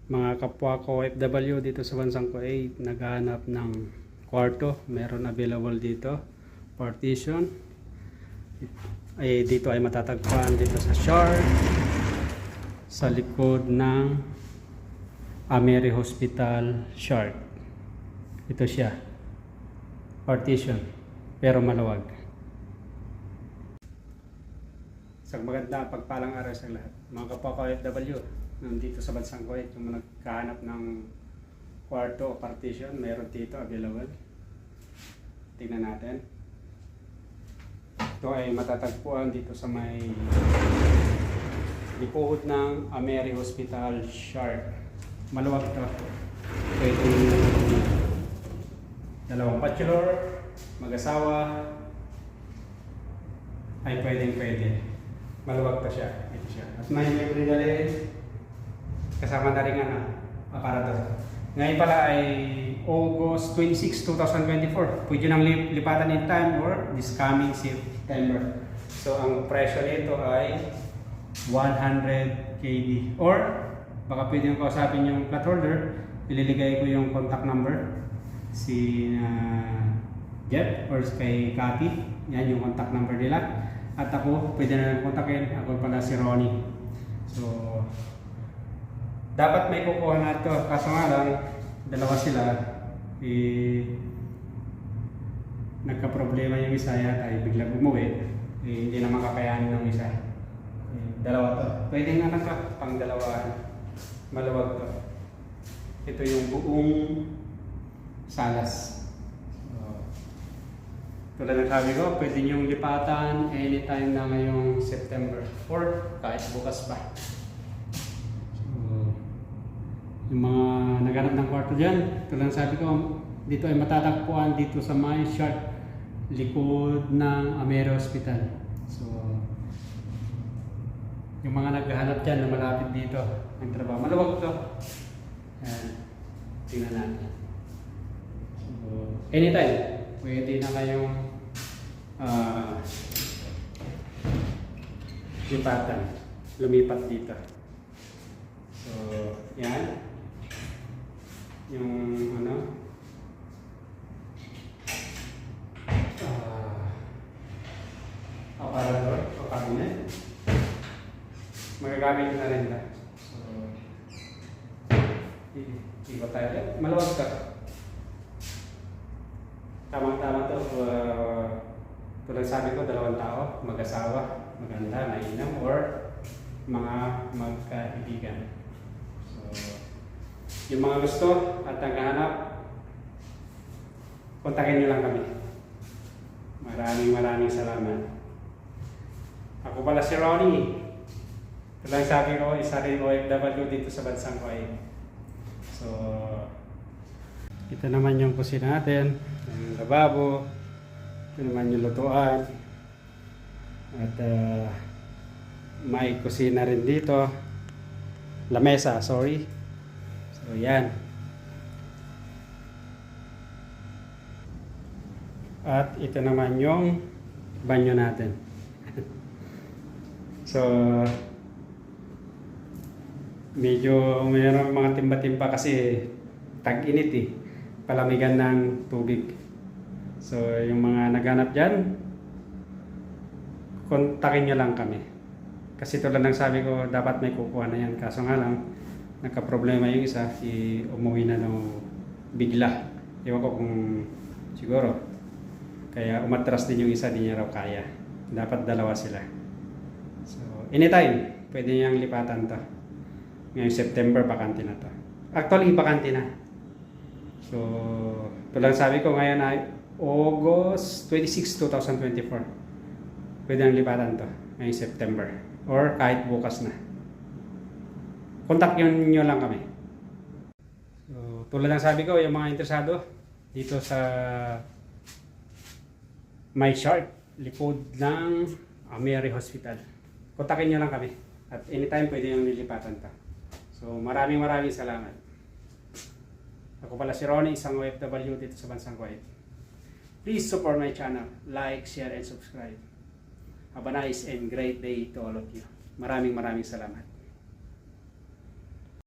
Mga kapwa ko OFW dito sa bansang Kuwait, naghahanap ng kwarto. Meron available dito, partition. Dito ay matatagpuan dito sa Shark, sa likod ng Ameri Hospital Shark. Ito siya, partition, pero maluwag. Sa maganda pagpalang araw sa lahat, mga kapwa ko OFW nandito sa bansang Kuwait, yung nagkahanap ng kwarto o partition, meron dito available. Tingnan natin. Ito ay matatagpuan dito sa may likod ng Ameri Hospital Shark. Maluwag ito. Pwede dalawang bachelor, mag-asawa, ay pwede. Maluwag pa siya. Ito siya. At may libre dalhin. Kasama na rin aparato. Ngayon pala ay August 26, 2024. Pwede nang lipatan in time or this coming September. So ang presyo nito ay 100 KD. Or baka pwede nang kausapin yung plot holder. Ililigay ko yung contact number. Si Jeff or kay Cathy. Yan yung contact number nila. At ako, pwede na lang kontakin. Ako pala si Ronnie. So dapat may kukuha na ito, kaso nga lang, dalawa sila, nagka-problema yung isa yata ay biglang umuwi, hindi na makapayanin ng isa. Dalawa to. Pwede nga lang ito, pang dalawa, maluwag to. Ito yung buong salas. So, tulad ng sabi ko, pwede niyong lipatan anytime na ngayong September or kahit bukas pa. Yung mga naghanap ng kwarto dyan, tulad sabi ko, dito ay matatagpuan dito sa may Shark, likod ng Ameri Hospital. So, yung mga naghahanap dyan na malapit dito ang trabaho, maluwag to. Ayan, tingnan natin. So, anytime, pwede na kayong lumipat dito. So, yan. Yung aparador o cabinet, magagamit na rin na. So, iba tayo. Maluwag ka. Tamang-tama to. Tulad sabi ko, dalawang tao, mag-asawa, maganda, mainam, or mga magkaibigan. So, yung mga gusto at naghahanap, kontakin nyo lang kami. Maraming salamat. Ako pala si Ronnie. Ito lang sabi ko, isa rin OFW dito sa bansang Kuwait. So, ito naman yung kusina natin, yung lababo, ito naman yung lutuan. At may kusina rin dito. Lamesa, sorry. So yan. At ito naman yung banyo natin. So medyo mayroong mga timba-timba kasi tag-init palamigan ng tubig. So yung mga naghanap dyan, kontakin nyo lang kami. Kasi tulad ng sabi ko, dapat may kukuha na yan. Kaso nga lang, nagka-problema yung isa, umuwi na ng bigla. Ewan ko kung siguro. Kaya umatras din yung isa, di niya raw kaya. Dapat dalawa sila. So, anytime, pwede niyang lipatan to. Ngayong September, bakante na to. Actually, bakante na. So, tulad sabi ko, ngayon ay August 26, 2024. Pwede nang lipatan to ngayong September. Or kahit bukas na. Contact nyo lang kami. So, tulad ng sabi ko, yung mga interesado dito sa My Shark, likod ng Ameri Hospital. Kontakin nyo lang kami. At anytime pwede yung nilipatan ta. So maraming salamat. Ako pala si Ronnie, isang OFW dito sa bansang Kuwait. Please support my channel. Like, share, and subscribe. Have a nice and great day to all of you. Maraming salamat.